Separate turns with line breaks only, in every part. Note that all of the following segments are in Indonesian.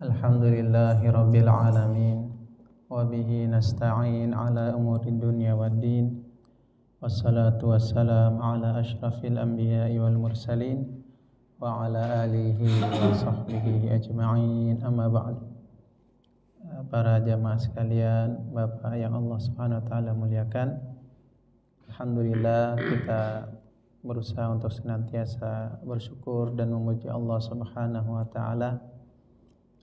Alhamdulillahi rabbil alamin wa bihi nasta'in ala umuri dunya waddin wassalatu wassalamu ala asyrafil anbiya'i wal mursalin wa ala alihi wa sahbihi ajma'in, amma ba'du. Para jamaah sekalian, Bapak yang Allah Subhanahu wa taala muliakan, alhamdulillah kita berusaha untuk senantiasa bersyukur dan memuji Allah Subhanahu wa taala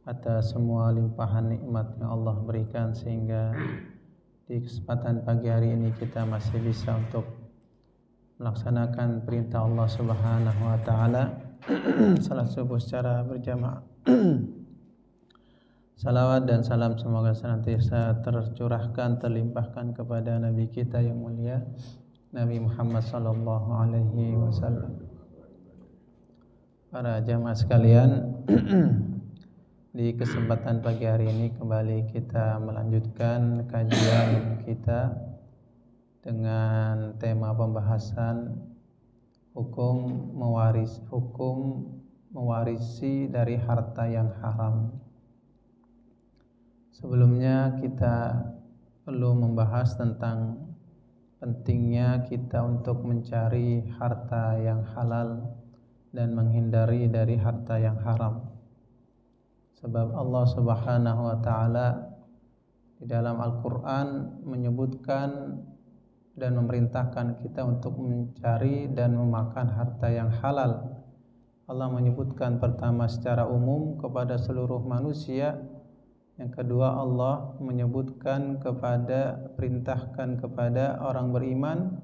atas semua limpahan nikmat yang Allah berikan, sehingga di kesempatan pagi hari ini kita masih bisa untuk melaksanakan perintah Allah Subhanahu wa taala salat subuh secara berjamaah. Salawat dan salam semoga senantiasa tercurahkan, terlimpahkan kepada Nabi kita yang mulia, Nabi Muhammad sallallahu alaihi wasallam. Para jamaah sekalian, di kesempatan pagi hari ini kembali kita melanjutkan kajian kita dengan tema pembahasan hukum mewarisi dari harta yang haram. Sebelumnya kita perlu membahas tentang pentingnya kita untuk mencari harta yang halal dan menghindari dari harta yang haram. Sebab Allah Subhanahu wa taala di dalam Al-Qur'an menyebutkan dan memerintahkan kita untuk mencari dan memakan harta yang halal. Allah menyebutkan pertama secara umum kepada seluruh manusia. Yang kedua, Allah menyebutkan perintahkan kepada orang beriman.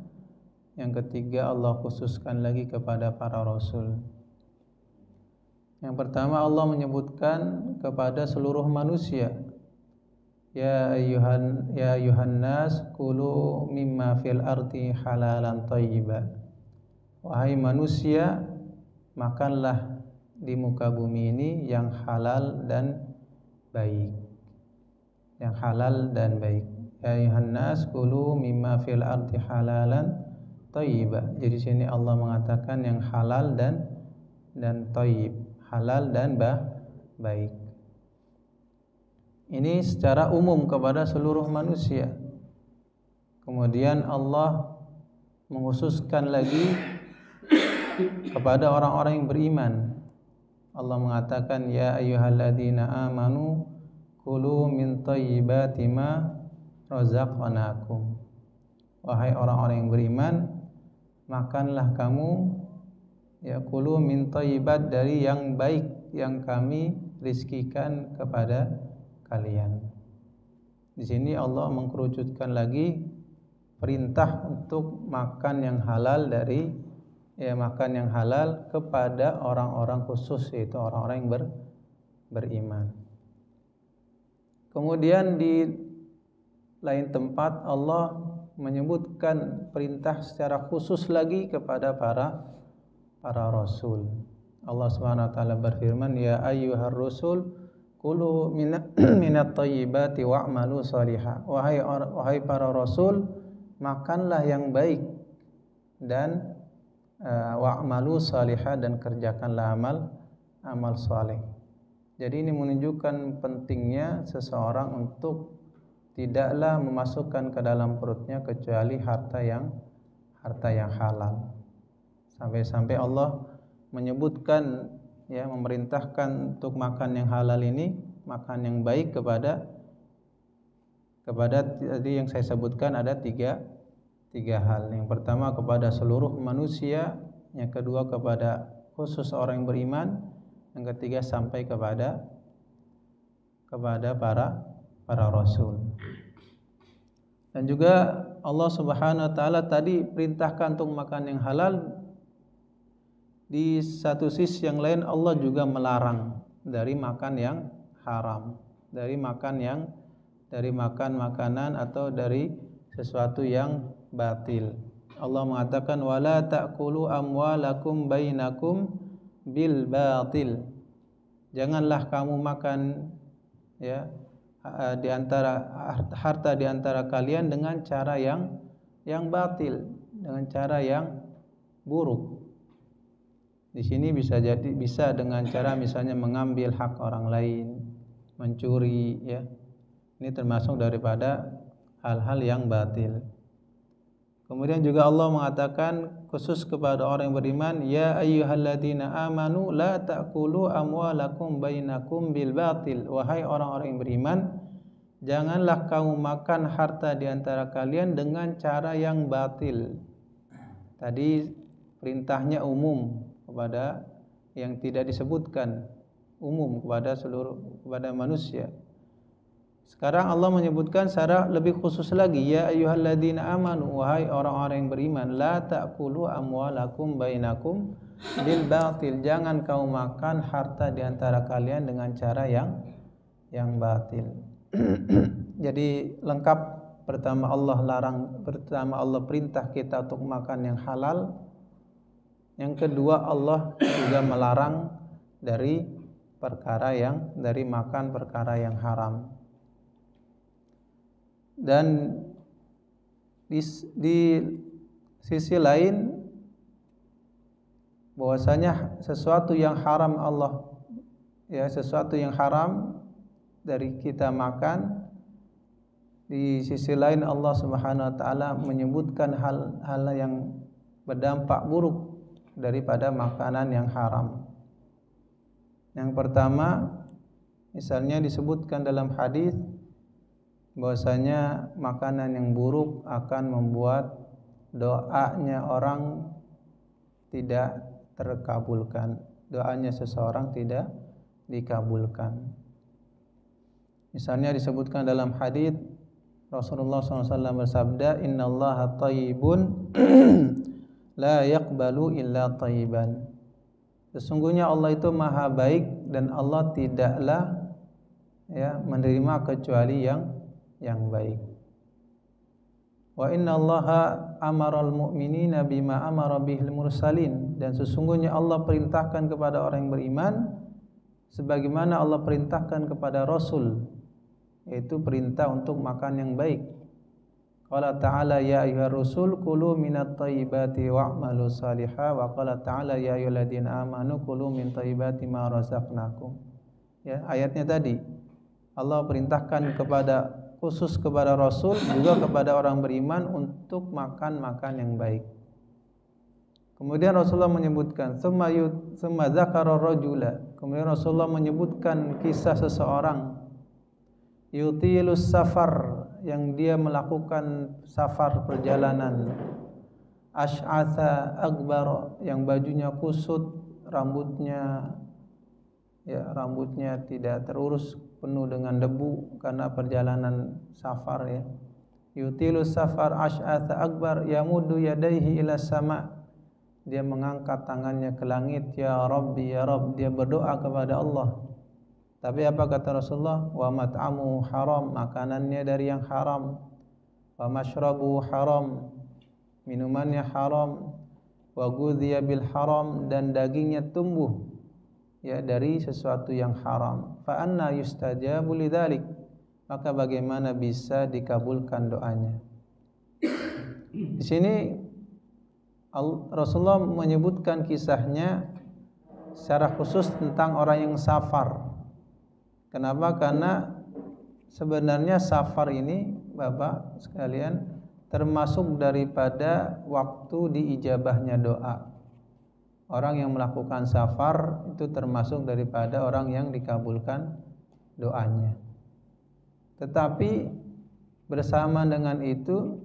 Yang ketiga, Allah khususkan lagi kepada para rasul. Yang pertama, Allah menyebutkan kepada seluruh manusia, Ya ayuhan nas kulu mimma fil ardi halalan thayyiba. Wahai manusia, makanlah di muka bumi ini yang halal dan baik. Yang halal dan baik. Ya ayuhan nas kulu mimma fil ardi halalan thayyiba. Jadi sini Allah mengatakan yang halal dan thayyib. Halal dan baik. Ini secara umum kepada seluruh manusia. Kemudian Allah menghususkan lagi kepada orang-orang yang beriman. Allah mengatakan, Ya ayyuhalladzina amanu kulu min thayyibati ma razaqnakum. Wahai orang-orang yang beriman, makanlah kamu kulu min thayyibat, dari yang baik yang kami rizkikan kepada kalian. Di sini Allah mengkerucutkan lagi perintah untuk makan yang halal makan yang halal kepada orang-orang khusus, yaitu orang-orang yang beriman. Kemudian di lain tempat Allah menyebutkan perintah secara khusus lagi kepada para rasul. Allah Subhanahu wa taala berfirman, Ya ayyuhar rusul kulu minat thayyibati wa'malu salihah. Wahai para rasul, makanlah yang baik dan wa'malu salihah, dan kerjakanlah amal saleh. Jadi ini menunjukkan pentingnya seseorang untuk tidaklah memasukkan ke dalam perutnya kecuali harta yang halal. Sampai-sampai Allah menyebutkan, memerintahkan untuk makan yang halal ini, makan yang baik kepada tadi yang saya sebutkan ada tiga hal. Yang pertama kepada seluruh manusia, yang kedua kepada khusus orang yang beriman, yang ketiga sampai kepada para rasul. Dan juga Allah Subhanahu wa taala tadi perintahkan untuk makan yang halal. Di satu sisi yang lain Allah juga melarang dari makan yang haram, dari makan makanan atau dari sesuatu yang batil. Allah mengatakan, wala ta'kulu amwalakum bainakum bil batil. Janganlah kamu makan di antara harta di antara kalian dengan cara yang batil, dengan cara yang buruk. Di sini bisa dengan cara misalnya mengambil hak orang lain, mencuri, ya. Ini termasuk daripada hal-hal yang batil. Kemudian juga Allah mengatakan khusus kepada orang yang beriman, ya ayyuhalladzina amanu la ta'kulu amwalakum bainakum bil batil. Wahai orang-orang yang beriman, janganlah kamu makan harta di antara kalian dengan cara yang batil. Tadi perintahnya umum kepada yang tidak disebutkan, umum kepada manusia. Sekarang Allah menyebutkan secara lebih khusus lagi, ya ayyuhalladzina amanu, wahai orang-orang yang beriman, la ta'kulu amwalakum bainakum bil batil. Jangan kamu makan harta di antara kalian dengan cara yang batil. Jadi lengkap, pertama Allah perintah kita untuk makan yang halal. Yang kedua, Allah juga melarang dari makan perkara yang haram. Dan di sisi lain bahwasanya sesuatu yang haram sesuatu yang haram dari kita makan, di sisi lain Allah Subhanahu wa taala menyebutkan hal-hal yang berdampak buruk daripada makanan yang haram. Yang pertama, misalnya disebutkan dalam hadis bahwasanya makanan yang buruk akan membuat doanya orang tidak terkabulkan, doanya seseorang tidak dikabulkan. Misalnya disebutkan dalam hadis Rasulullah SAW bersabda, innallaha thayyibun la yaqbalu illa thayyiban. Sesungguhnya Allah itu maha baik dan Allah tidaklah menerima kecuali yang baik. Wa innallaha amaral mu'minina bima amara bihil mursalin. Dan sesungguhnya Allah perintahkan kepada orang yang beriman sebagaimana Allah perintahkan kepada Rasul, yaitu perintah untuk makan yang baik. Qala ta'ala ya ayyuhar rusul kulu minat thayyibati wa'malu salihah. Wa qala ta'ala ya ayyuhalladzina amanu kulu min thayyibati ma razaqnakum. Ya, ayatnya tadi Allah perintahkan khusus kepada Rasul, juga kepada orang beriman untuk makan yang baik. Kemudian Rasulullah menyebutkan summa dzakara rajula. Kemudian Rasulullah menyebutkan kisah seseorang yutilus safar, yang dia melakukan safar perjalanan, asy'atha akbar, yang bajunya kusut, rambutnya tidak terurus, penuh dengan debu karena perjalanan safar, ya. Yutilus safar asy'atha akbar yamuddu yadayhi ila sama. Dia mengangkat tangannya ke langit, ya Rabbi ya Rabb, dia berdoa kepada Allah. Tapi apa kata Rasulullah? Wa mat'amu haram, makanannya dari yang haram. Wa mashrabu haram, minumannya haram. Wa ghudhiya bil haram, dan dagingnya tumbuh dari sesuatu yang haram. Fa anna yustajabu lidzalik, maka bagaimana bisa dikabulkan doanya? Di sini Rasulullah menyebutkan kisahnya secara khusus tentang orang yang safar. Kenapa? Karena sebenarnya safar ini, Bapak sekalian, termasuk daripada waktu diijabahnya doa. Orang yang melakukan safar itu termasuk daripada orang yang dikabulkan doanya. Tetapi bersama dengan itu,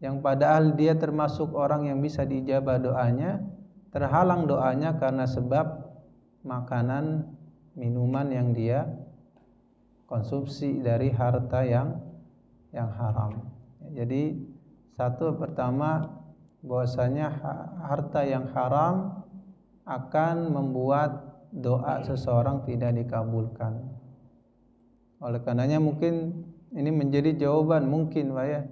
yang padahal dia termasuk orang yang bisa diijabah doanya, terhalang doanya karena sebab makanan, minuman yang dia konsumsi dari harta yang haram. Jadi pertama, bahwasanya harta yang haram akan membuat doa seseorang tidak dikabulkan. Oleh karenanya mungkin ini menjadi jawaban mungkin, Pak, ya,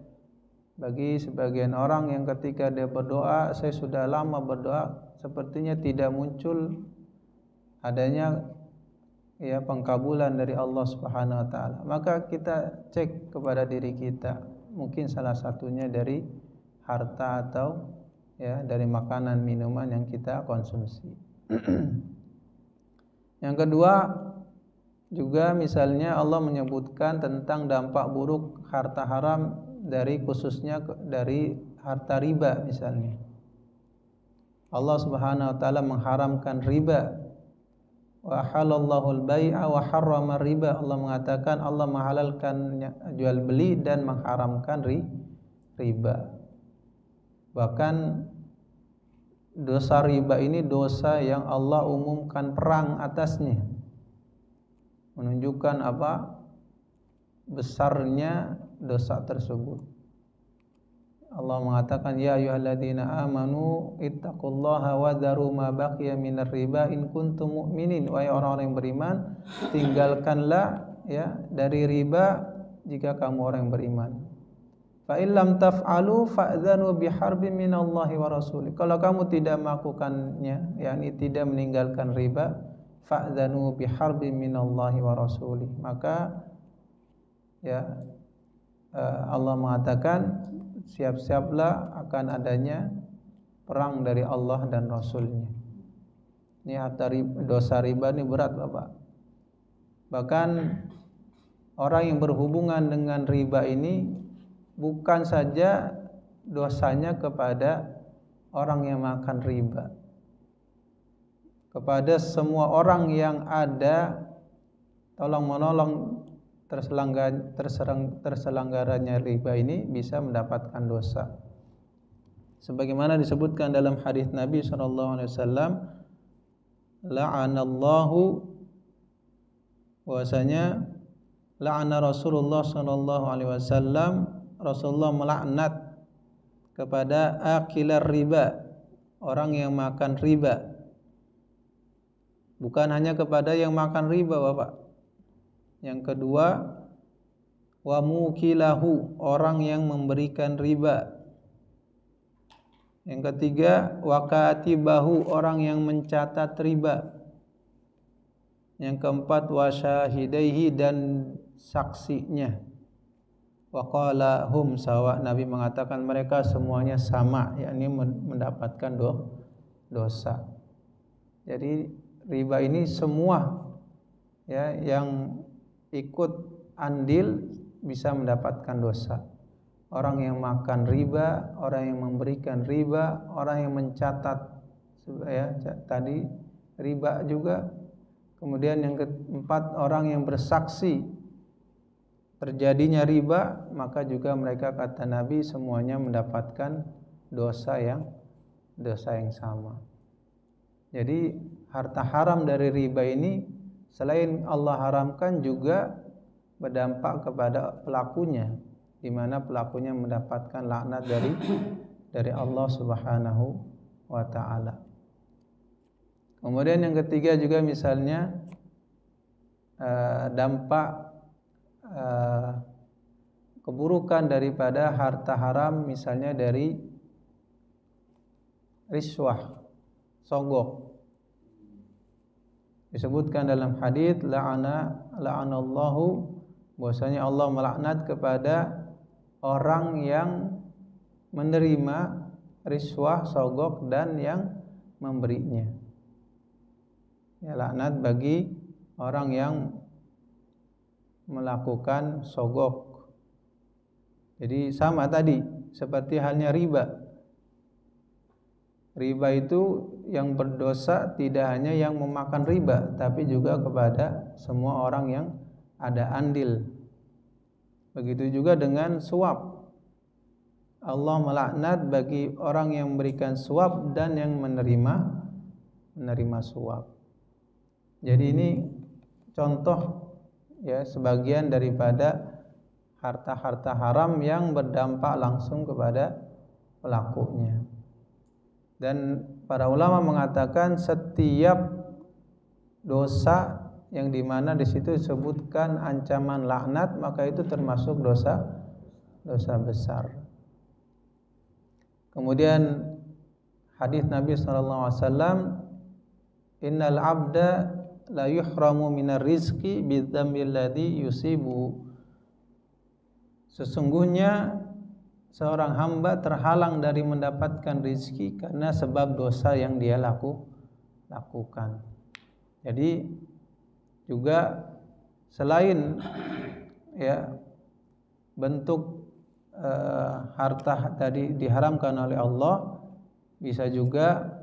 bagi sebagian orang yang ketika dia berdoa, saya sudah lama berdoa, sepertinya tidak muncul adanya pengkabulan dari Allah Subhanahu wa taala. Maka kita cek kepada diri kita, mungkin salah satunya dari harta atau dari makanan minuman yang kita konsumsi. Yang kedua, juga misalnya Allah menyebutkan tentang dampak buruk harta haram khususnya dari harta riba misalnya. Allah Subhanahu wa taala mengharamkan riba. Wa halallahu al-bai'a wa harrama riba. Allah mengatakan Allah menghalalkan jual beli dan mengharamkan riba. Bahkan dosa riba ini dosa yang Allah umumkan perang atasnya. Menunjukkan apa? Besarnya dosa tersebut. Allah mengatakan ya ayyuhalladzina amanu ittaqullaha wa dharu ma baqiya minar riba in kuntum mu'minin. Wahai orang-orang yang beriman, tinggalkanlah ya dari riba jika kamu orang yang beriman. Fa in lam taf'alu fa'dzanu biharbin minallahi wa rasulih. Kalau kamu tidak melakukannya, yakni tidak meninggalkan riba, fa'dzanu biharbin minallahi wa rasulih. Maka ya Allah mengatakan siap-siaplah akan adanya perang dari Allah dan Rasulnya. Ini dosa riba ini berat Bapak. Bahkan orang yang berhubungan dengan riba ini bukan saja dosanya kepada orang yang makan riba, kepada semua orang yang ada tolong-menolong terselenggaranya riba ini bisa mendapatkan dosa. Sebagaimana disebutkan dalam hadis Nabi SAW, la'anallahu, bahwasanya la'ana Rasulullah SAW, Rasulullah melaknat kepada akilar riba, orang yang makan riba. Bukan hanya kepada yang makan riba Bapak. Yang kedua, wa mukilahu, orang yang memberikan riba. Yang ketiga, wa katibahu, orang yang mencatat riba. Yang keempat, wa syahidaihi, dan saksinya. Wa qala hum sawa, Nabi mengatakan mereka semuanya sama, yakni mendapatkan dosa. Jadi riba ini semua ya yang ikut andil bisa mendapatkan dosa. Orang yang makan riba, orang yang memberikan riba, orang yang mencatat ya tadi riba juga. Kemudian yang keempat, orang yang bersaksi terjadinya riba, maka juga mereka kata Nabi semuanya mendapatkan dosa yang sama. Jadi harta haram dari riba ini selain Allah haramkan juga berdampak kepada pelakunya, di mana pelakunya mendapatkan laknat dari Allah Subhanahu wa taala. Kemudian yang ketiga juga misalnya dampak keburukan daripada harta haram, misalnya dari riswah, sogok. Disebutkan dalam hadis la'anallahu, bahwasanya Allah melaknat kepada orang yang menerima riswah, sogok, dan yang memberinya. Ya, laknat bagi orang yang melakukan sogok. Jadi sama tadi seperti halnya riba. Riba itu yang berdosa tidak hanya yang memakan riba, tapi juga kepada semua orang yang ada andil. Begitu juga dengan suap. Allah melaknat bagi orang yang memberikan suap dan yang menerima suap. Jadi ini contoh ya sebagian daripada harta-harta haram yang berdampak langsung kepada pelakunya. Dan para ulama mengatakan setiap dosa yang dimana di situ disebutkan ancaman laknat, maka itu termasuk dosa besar. Kemudian hadis Nabi SAW, innal abda la yuhramu minar rizqi bidzambil ladzi yusibu. Sesungguhnya seorang hamba terhalang dari mendapatkan rezeki karena sebab dosa yang dia lakukan. Jadi juga selain ya bentuk harta tadi diharamkan oleh Allah, bisa juga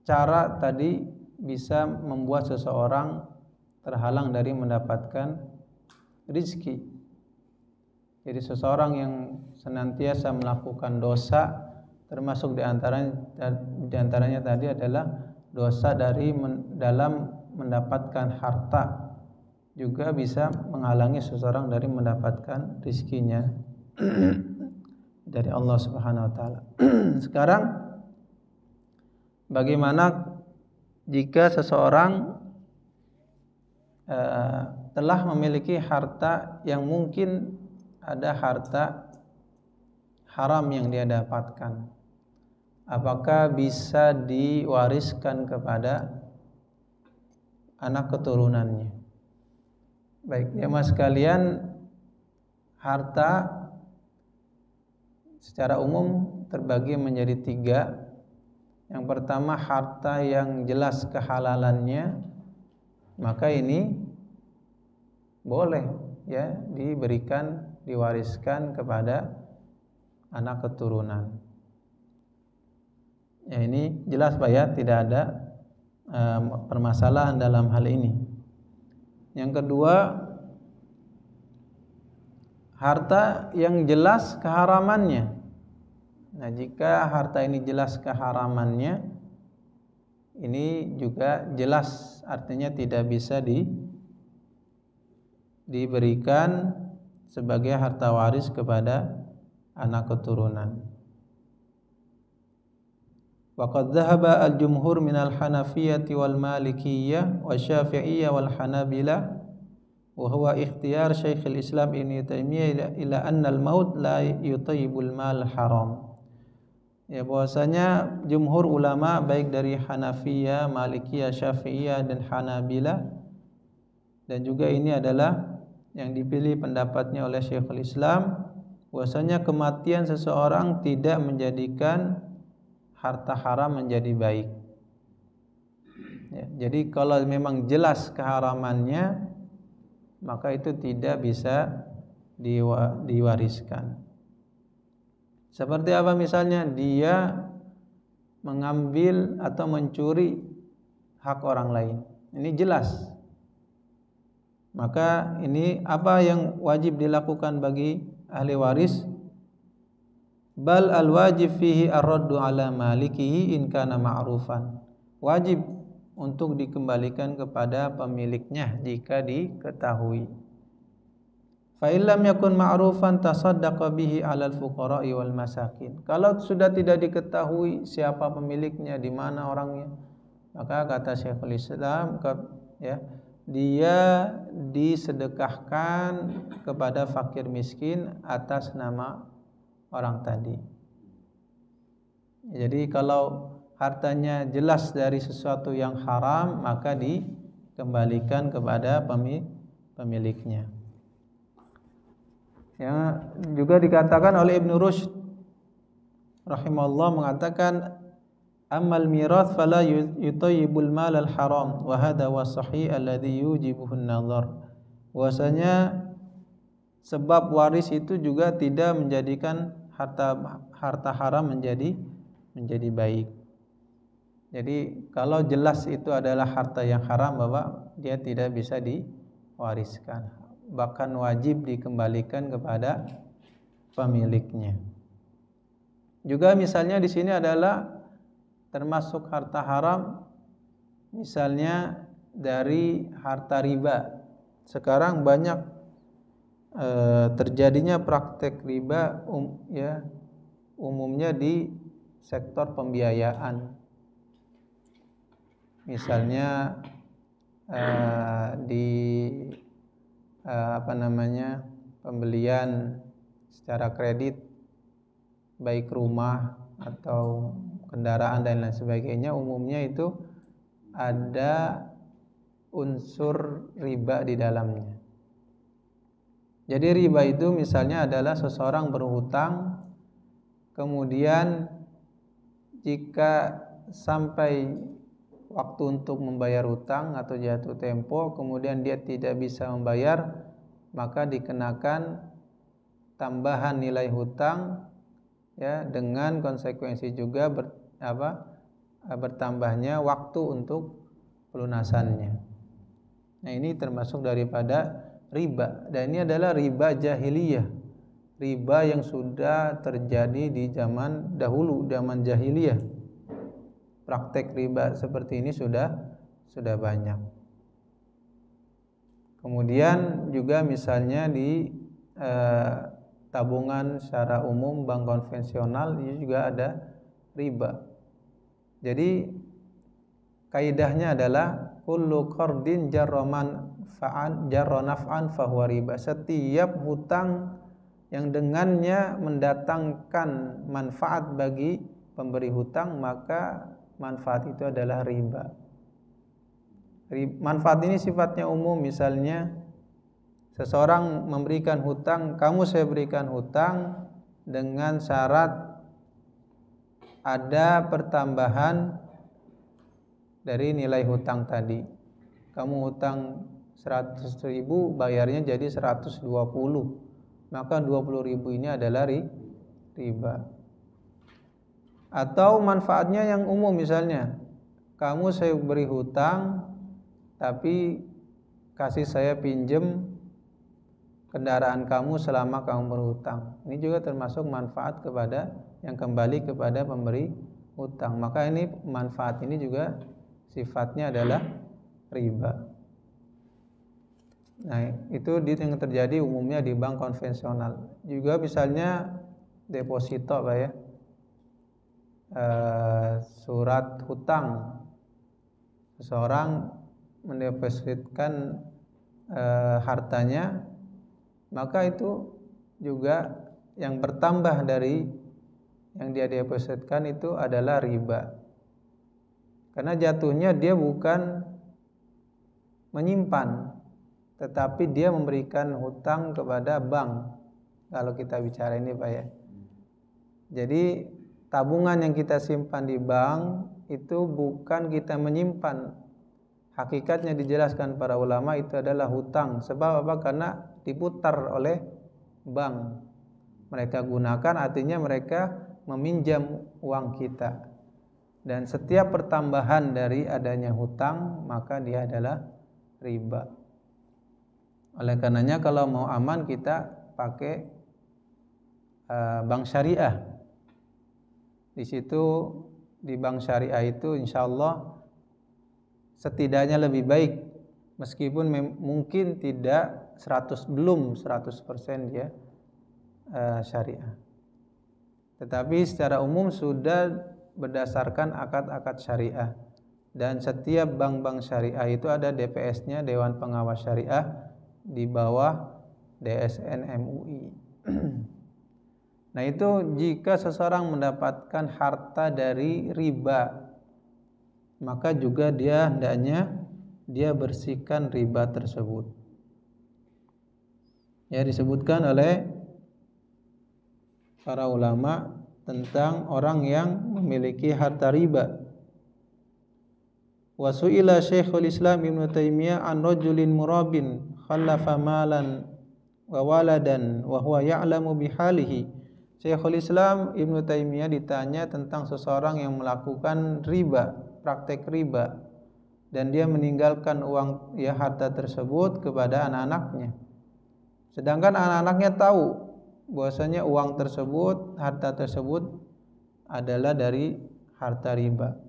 cara tadi bisa membuat seseorang terhalang dari mendapatkan rizki. Jadi seseorang yang senantiasa melakukan dosa, termasuk diantaranya tadi adalah dosa dalam mendapatkan harta, juga bisa menghalangi seseorang dari mendapatkan rizkinya dari Allah Subhanahu wa taala. Sekarang bagaimana jika seseorang telah memiliki harta yang mungkin ada harta haram yang dia dapatkan? Apakah bisa diwariskan kepada anak keturunannya? Baik, jemaah sekalian, harta secara umum terbagi menjadi 3. Yang pertama, harta yang jelas kehalalannya, maka ini boleh ya diberikan, diwariskan kepada anak keturunan. Ya, ini jelas Pak ya, tidak ada permasalahan dalam hal ini. Yang kedua, harta yang jelas keharamannya. Nah, jika harta ini jelas keharamannya, ini juga jelas, artinya tidak bisa diberikan sebagai harta waris kepada anak keturunan. Waqad dhahaba al-jumhur minal hanafiyyati wal malikiyyah wa syafi'iyyah wal hanabilah wa huwa ikhtiyar Syekhul Islam Ibnu Taimiyah ila anna al-maut la yutayyibul mal haram. Ya, bahwasanya jumhur ulama baik dari Hanafiyah, Malikiyah, Syafi'iyah dan Hanabilah, dan juga ini adalah yang dipilih pendapatnya oleh Syekhul Islam, bahwasanya kematian seseorang tidak menjadikan harta haram menjadi baik. Ya, jadi kalau memang jelas keharamannya, maka itu tidak bisa diwariskan. Seperti apa misalnya? Dia mengambil atau mencuri hak orang lain. Ini jelas. Maka ini apa yang wajib dilakukan bagi ahli waris? Bal al-wajib fihi ar-raddu ala malikihi in kana ma'rufan. Wajib untuk dikembalikan kepada pemiliknya jika diketahui. Fa illam yakun ma'rufan tasaddaqa bihi 'alal fuqara'i wal masakin. Kalau sudah tidak diketahui siapa pemiliknya, di mana orangnya, maka kata Syekhul Islam ya, dia disedekahkan kepada fakir miskin atas nama orang tadi. Jadi kalau hartanya jelas dari sesuatu yang haram, maka dikembalikan kepada pemiliknya. Ya, juga dikatakan oleh Ibnu Rushd rahimahullah, mengatakan ammal mirath fala yutayyibul mal al haram wa hadha wa sahih alladhi yujibuhu an-nadhar. Bahwasanya sebab waris itu juga tidak menjadikan harta haram menjadi baik. Jadi kalau jelas itu adalah harta yang haram, Bapak, dia tidak bisa diwariskan, bahkan wajib dikembalikan kepada pemiliknya. Juga misalnya di sini adalah termasuk harta haram, misalnya dari harta riba. Sekarang banyak terjadinya praktek riba umumnya di sektor pembiayaan. Misalnya di pembelian secara kredit, baik rumah atau kendaraan dan lain sebagainya, umumnya itu ada unsur riba di dalamnya. Jadi riba itu misalnya adalah seseorang berhutang, kemudian jika sampai waktu untuk membayar hutang atau jatuh tempo, kemudian dia tidak bisa membayar, maka dikenakan tambahan nilai hutang, ya, dengan konsekuensi juga bertambahnya waktu untuk pelunasannya. Nah, ini termasuk daripada riba, dan ini adalah riba jahiliyah, riba yang sudah terjadi di zaman dahulu, zaman jahiliyah. Praktek riba seperti ini sudah banyak. Kemudian juga misalnya di tabungan secara umum bank konvensional ini juga ada riba. Jadi kaidahnya adalah kullu qardin jarra naf'an fahuwa riba. Setiap hutang yang dengannya mendatangkan manfaat bagi pemberi hutang, maka manfaat itu adalah riba. Manfaat ini sifatnya umum, misalnya seseorang memberikan hutang, kamu saya berikan hutang dengan syarat ada pertambahan dari nilai hutang tadi. Kamu hutang 100.000, bayarnya jadi 120, maka 20.000 ini adalah riba. Atau manfaatnya yang umum, misalnya kamu saya beri hutang tapi kasih saya pinjem kendaraan kamu selama kamu berhutang. Ini juga termasuk manfaat yang kembali kepada pemberi hutang. Maka ini manfaat ini juga sifatnya adalah riba. Nah, itu yang terjadi umumnya di bank konvensional. Juga misalnya deposito, Pak, ya. Surat hutang, seseorang mendepositkan hartanya, maka itu juga yang bertambah dari yang dia depositkan itu adalah riba, karena jatuhnya dia bukan menyimpan, tetapi dia memberikan hutang kepada bank. Kalau kita bicara ini, Pak, ya. Jadi tabungan yang kita simpan di bank itu bukan kita menyimpan. Hakikatnya dijelaskan para ulama itu adalah hutang. Sebab apa? Karena diputar oleh bank. Mereka gunakan, artinya mereka meminjam uang kita. Dan setiap pertambahan dari adanya hutang, maka dia adalah riba. Oleh karenanya kalau mau aman kita pakai bank syariah. Di situ, di bank syariah itu insya Allah setidaknya lebih baik, meskipun mungkin tidak 100% dia syariah, tetapi secara umum sudah berdasarkan akad-akad syariah. Dan setiap bank-bank syariah itu ada DPS-nya, Dewan Pengawas Syariah, di bawah DSN MUI. Nah, itu jika seseorang mendapatkan harta dari riba, maka juga dia hendaknya dia bersihkan riba tersebut. Ya, disebutkan oleh para ulama tentang orang yang memiliki harta riba. Wa su'ila Syekhul Islam Ibnu Taimiyah an rajulin murabin khallafa malan wa waladan wa huwa ya'lamu bihalihi. Syekhul Islam Ibnu Taimiyah ditanya tentang seseorang yang melakukan riba, praktek riba, dan dia meninggalkan uang, ya, harta tersebut kepada anak-anaknya. Sedangkan anak-anaknya tahu bahwasanya uang tersebut, harta tersebut adalah dari harta riba.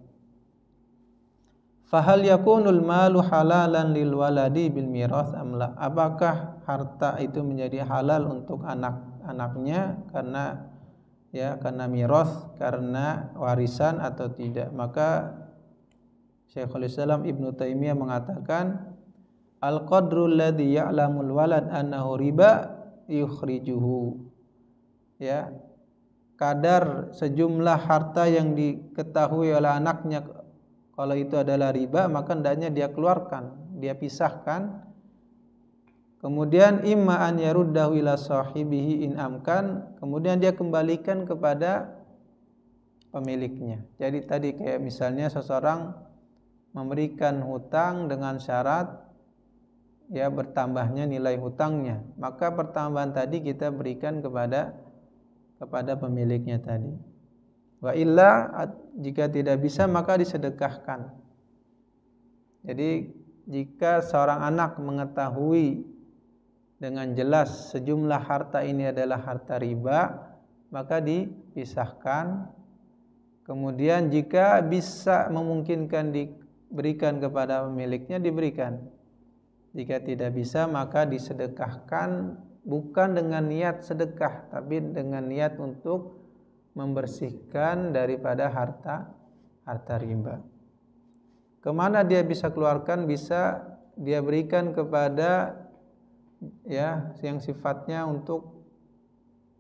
Fahal yakunul malu halalan lil waladi bil mirath amla? Apakah harta itu menjadi halal untuk anak-anaknya karena mirath, karena warisan atau tidak? Maka Syekhul Islam Ibnu Taimiyah mengatakan al-qadru alladhi ya'lamul walad annahu riba yukhrijuhu. Ya, kadar sejumlah harta yang diketahui oleh anaknya kalau itu adalah riba, maka hendaknya dia keluarkan, dia pisahkan. Kemudian imma an yaruddahu ila sahibihi in amkan, kemudian dia kembalikan kepada pemiliknya. Jadi tadi kayak misalnya seseorang memberikan hutang dengan syarat ya bertambahnya nilai hutangnya, maka pertambahan tadi kita berikan kepada pemiliknya tadi. Wa illa, jika tidak bisa maka disedekahkan. Jadi jika seorang anak mengetahui dengan jelas sejumlah harta ini adalah harta riba, maka dipisahkan. Kemudian jika bisa memungkinkan diberikan kepada pemiliknya, diberikan. Jika tidak bisa maka disedekahkan, bukan dengan niat sedekah, tapi dengan niat untuk membersihkan daripada harta riba. Kemana dia bisa keluarkan? Bisa dia berikan kepada ya yang sifatnya untuk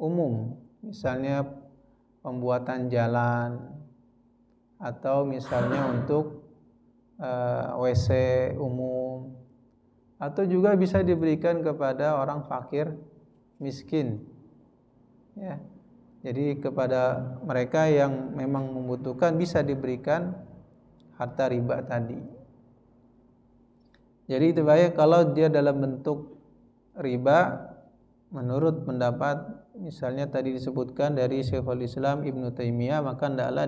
umum, misalnya pembuatan jalan, atau misalnya untuk WC umum, atau juga bisa diberikan kepada orang fakir miskin ya. Jadi kepada mereka yang memang membutuhkan bisa diberikan harta riba tadi. Jadi itu baik kalau dia dalam bentuk riba, menurut pendapat misalnya tadi disebutkan dari Syekhul Islam Ibnu Taimiyah, maka hendaklah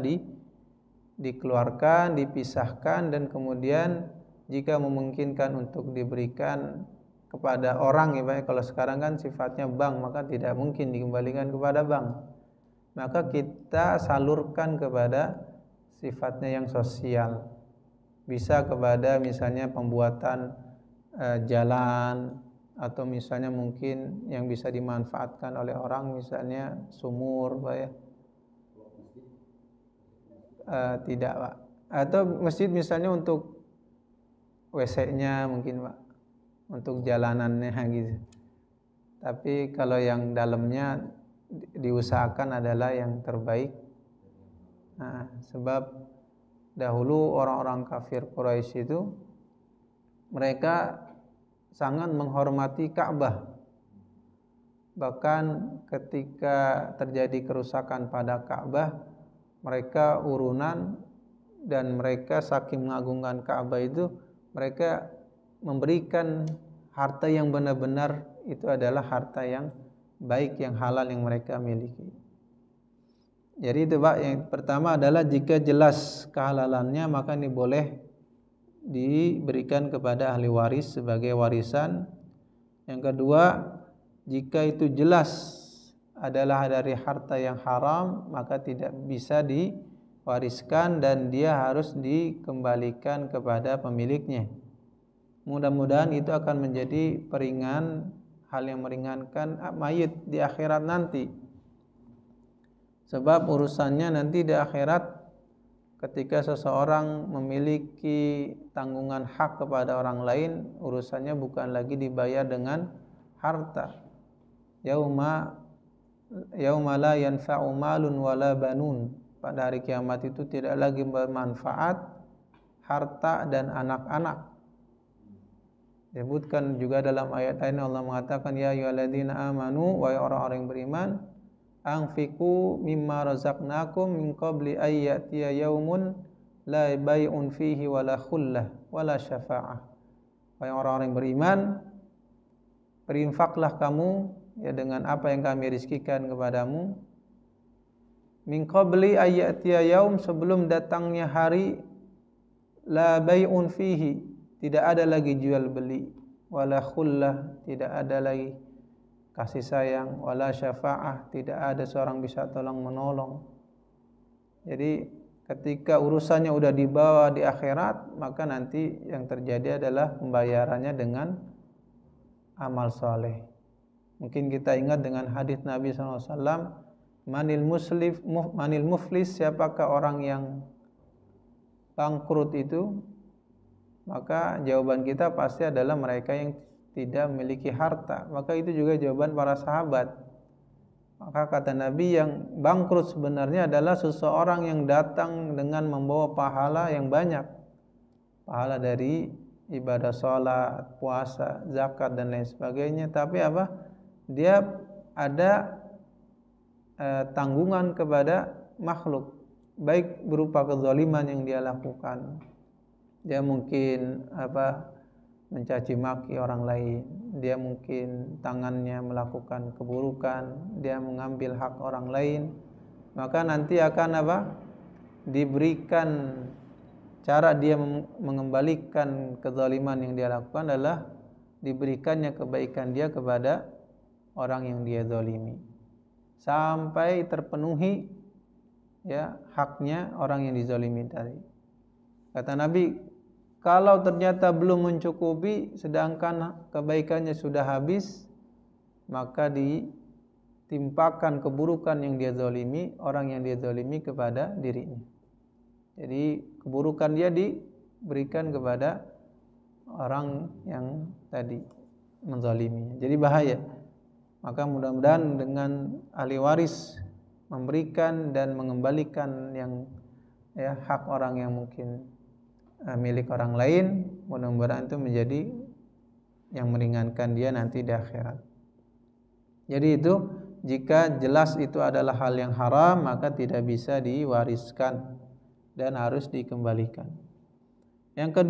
dikeluarkan, dipisahkan, dan kemudian jika memungkinkan untuk diberikan kepada orang ya Pak. Kalau sekarang kan sifatnya bank, maka tidak mungkin dikembalikan kepada bank. Maka kita salurkan kepada sifatnya yang sosial. Bisa kepada misalnya pembuatan jalan, atau misalnya mungkin yang bisa dimanfaatkan oleh orang, misalnya sumur Pak ya. Tidak Pak. Atau masjid misalnya untuk WC-nya mungkin Pak, untuk jalanannya gitu. Tapi kalau yang dalamnya diusahakan adalah yang terbaik. Nah, sebab dahulu orang-orang kafir Quraisy itu mereka sangat menghormati Ka'bah. Bahkan ketika terjadi kerusakan pada Ka'bah, mereka urunan, dan mereka saking mengagungkan Ka'bah itu, mereka memberikan harta yang benar-benar itu adalah harta yang baik, yang halal yang mereka miliki. Jadi itu Pak, yang pertama adalah jika jelas kehalalannya maka ini boleh diberikan kepada ahli waris sebagai warisan. Yang kedua, jika itu jelas adalah dari harta yang haram, maka tidak bisa diwariskan dan dia harus dikembalikan kepada pemiliknya. Mudah-mudahan itu akan menjadi hal yang meringankan mayit di akhirat nanti. Sebab urusannya nanti di akhirat, ketika seseorang memiliki tanggungan hak kepada orang lain, urusannya bukan lagi dibayar dengan harta. Yauma la yanfa'u malun wala banun. Pada hari kiamat itu tidak lagi bermanfaat harta dan anak-anak. Disebutkan juga dalam ayat lain Allah mengatakan, ya ayyuhalladzina amanu, wahai orang-orang yang beriman, anfiqu mimma razaqnakum min qabli ay ya'tiya yaumun la bai'un fihi wala khullah wala syafa'ah. Wahai orang-orang yang beriman, berinfaklah kamu ya dengan apa yang kami rizkikan kepadamu, min qabli ay ya'tiya yaum, sebelum datangnya hari, la bai'un fihi, tidak ada lagi jual beli, wala khullah, tidak ada lagi kasih sayang, wala syafa'ah, tidak ada seorang bisa tolong menolong. Jadi ketika urusannya udah dibawa di akhirat, maka nanti yang terjadi adalah pembayarannya dengan amal soleh. Mungkin kita ingat dengan hadis Nabi SAW, manil muflis, siapakah orang yang bangkrut itu? Maka jawaban kita pasti adalah mereka yang tidak memiliki harta. Maka itu juga jawaban para sahabat. Maka kata Nabi, yang bangkrut sebenarnya adalah seseorang yang datang dengan membawa pahala yang banyak. Pahala dari ibadah sholat, puasa, zakat, dan lain sebagainya. Tapi apa? Dia ada tanggungan kepada makhluk, baik berupa kezaliman yang dia lakukan, dia mungkin mencaci maki orang lain, dia mungkin tangannya melakukan keburukan, dia mengambil hak orang lain, maka nanti akan diberikan cara dia mengembalikan kezaliman yang dia lakukan adalah diberikannya kebaikan dia kepada orang yang dia zalimi sampai terpenuhi haknya orang yang dizalimi tadi. Kata Nabi, kalau ternyata belum mencukupi sedangkan kebaikannya sudah habis, maka ditimpakan keburukan yang dia zalimi, orang yang dia zalimi kepada dirinya. Jadi keburukan dia diberikan kepada orang yang tadi menzaliminya. Jadi bahaya. Maka mudah-mudahan dengan ahli waris memberikan dan mengembalikan yang hak orang yang mungkin milik orang lain, mudah-mudahan itu menjadi yang meringankan dia nanti di akhirat. Jadi itu jika jelas itu adalah hal yang haram, maka tidak bisa diwariskan dan harus dikembalikan. Yang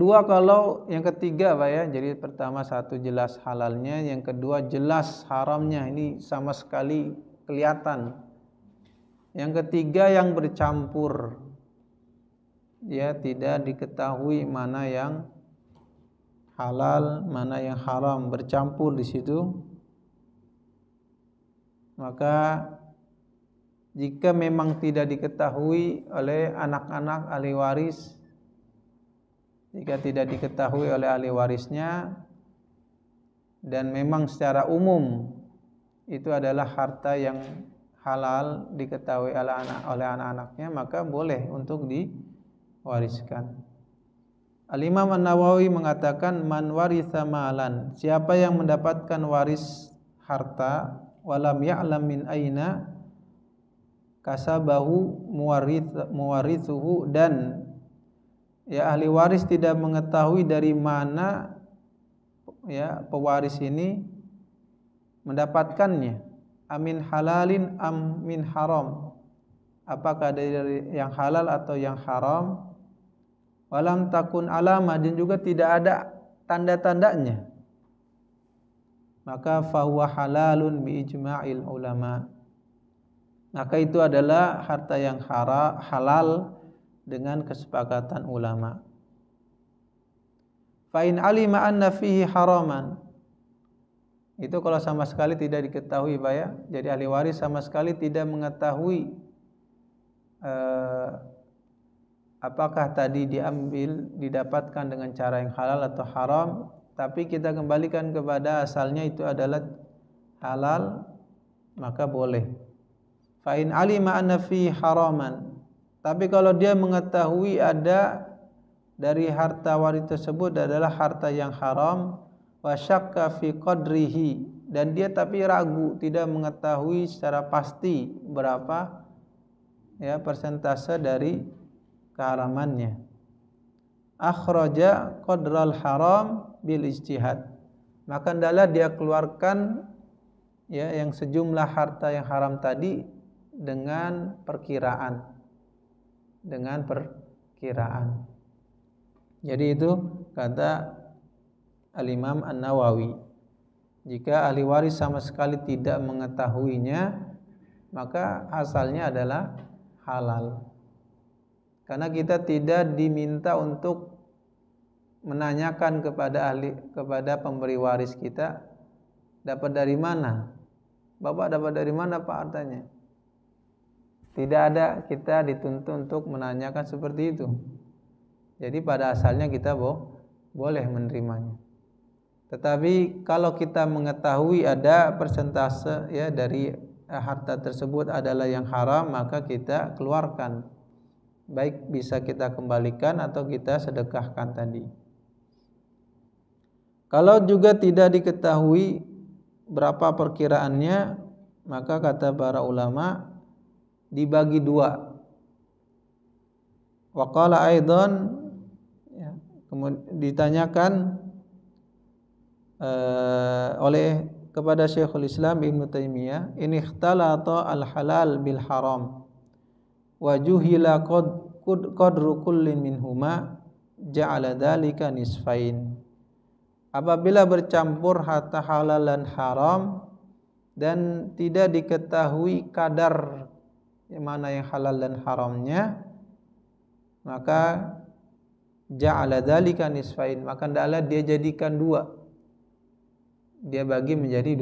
ketiga jadi pertama satu jelas halalnya, yang kedua jelas haramnya, ini sama sekali kelihatan. Yang ketiga yang bercampur, tidak diketahui mana yang halal, mana yang haram, bercampur di situ. Maka jika memang tidak diketahui oleh anak-anak ahli waris, jika tidak diketahui oleh ahli warisnya, dan memang secara umum itu adalah harta yang halal diketahui oleh anak-anaknya, maka boleh untuk diwariskan. Al-Imam An-Nawawi mengatakan, man waritha malan, siapa yang mendapatkan waris harta, walam ya'lam min aina kasabahu muwarithuhu, dan ahli waris tidak mengetahui dari mana pewaris ini mendapatkannya, amin halalin am min haram, apakah dari yang halal atau yang haram, walam takun alama, dan juga tidak ada tanda-tandanya, maka fahuwa halalun bi ijma'il ulama, maka itu adalah harta yang halal dengan kesepakatan ulama. Fa in alima anna fihi haraman, itu kalau sama sekali tidak diketahui jadi ahli waris sama sekali tidak mengetahui apakah tadi didapatkan dengan cara yang halal atau haram, tapi kita kembalikan kepada asalnya itu adalah halal, maka boleh. Fa in alima anna fihi haraman, tapi kalau dia mengetahui ada dari harta waris tersebut adalah harta yang haram, wa syakka fi qadrihi, dan dia tapi ragu, tidak mengetahui secara pasti berapa persentase dari keharamannya, akhraja qadral haram bil ijtihad, maka hendaklah dia keluarkan yang sejumlah harta yang haram tadi dengan perkiraan. Jadi itu kata Al-Imam An-Nawawi. Jika ahli waris sama sekali tidak mengetahuinya, maka asalnya adalah halal. Karena kita tidak diminta untuk menanyakan kepada pemberi waris kita, dapat dari mana? Bapak dapat dari mana Pak hartanya? Tidak ada, kita dituntut untuk menanyakan seperti itu. Jadi pada asalnya kita boleh menerimanya. Tetapi kalau kita mengetahui ada persentase dari harta tersebut adalah yang haram, maka kita keluarkan. Baik bisa kita kembalikan atau kita sedekahkan tadi. Kalau juga tidak diketahui berapa perkiraannya, maka kata para ulama dibagi dua. Wa qala aidan, kemudian ditanyakan oleh kepada Syekhul Islam Ibnu Taimiyah, in ikhtalata al-halal bil haram wa juhila qadru kullin minhuma, ja'ala dzalika nisfain. Apabila bercampur harta halal dan haram dan tidak diketahui kadar yang mana yang halal dan haramnya, maka ja'ala dzalika nisfain, maka hendaklah dia jadikan dua. Dia bagi menjadi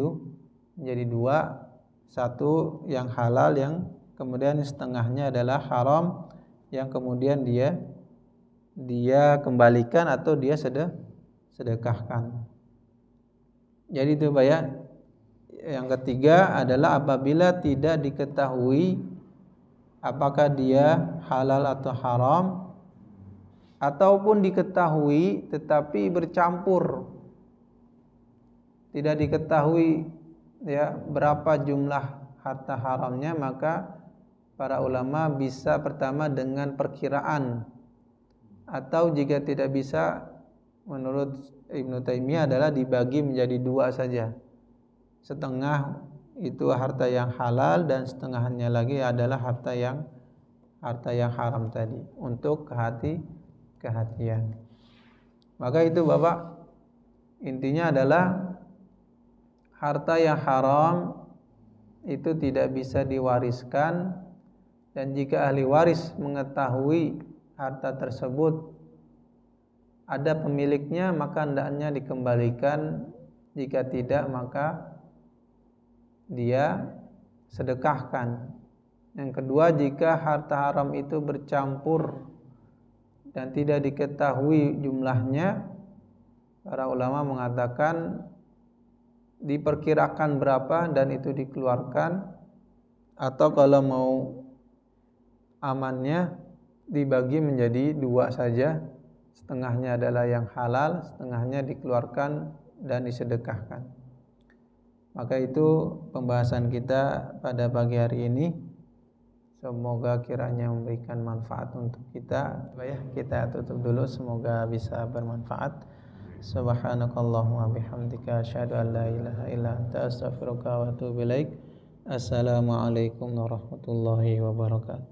dua, satu yang halal yang kemudian setengahnya adalah haram yang kemudian dia kembalikan atau dia sedekahkan. Jadi itu Pak ya. Yang ketiga adalah apabila tidak diketahui apakah dia halal atau haram, ataupun diketahui tetapi bercampur, tidak diketahui ya berapa jumlah harta haramnya, maka para ulama bisa pertama dengan perkiraan, atau jika tidak bisa menurut Ibnu Taimiyah adalah dibagi menjadi dua saja. Setengah itu harta yang halal dan setengahnya lagi adalah harta yang haram tadi, untuk kehati-hatian. Maka itu Bapak, intinya adalah harta yang haram itu tidak bisa diwariskan, dan jika ahli waris mengetahui harta tersebut ada pemiliknya, maka hendaknya dikembalikan. Jika tidak, maka dia sedekahkan. Yang kedua, jika harta haram itu bercampur dan tidak diketahui jumlahnya, para ulama mengatakan diperkirakan berapa dan itu dikeluarkan, atau kalau mau amannya dibagi menjadi dua saja, setengahnya adalah yang halal, setengahnya dikeluarkan dan disedekahkan. Maka itu pembahasan kita pada pagi hari ini. Semoga kiranya memberikan manfaat untuk kita. Kita tutup dulu, semoga bisa bermanfaat. Subhanakallahumma bihamdika asyhadu an la ilaha illa anta astaghfiruka wa atubu ilaik. Assalamualaikum warahmatullahi wabarakatuh.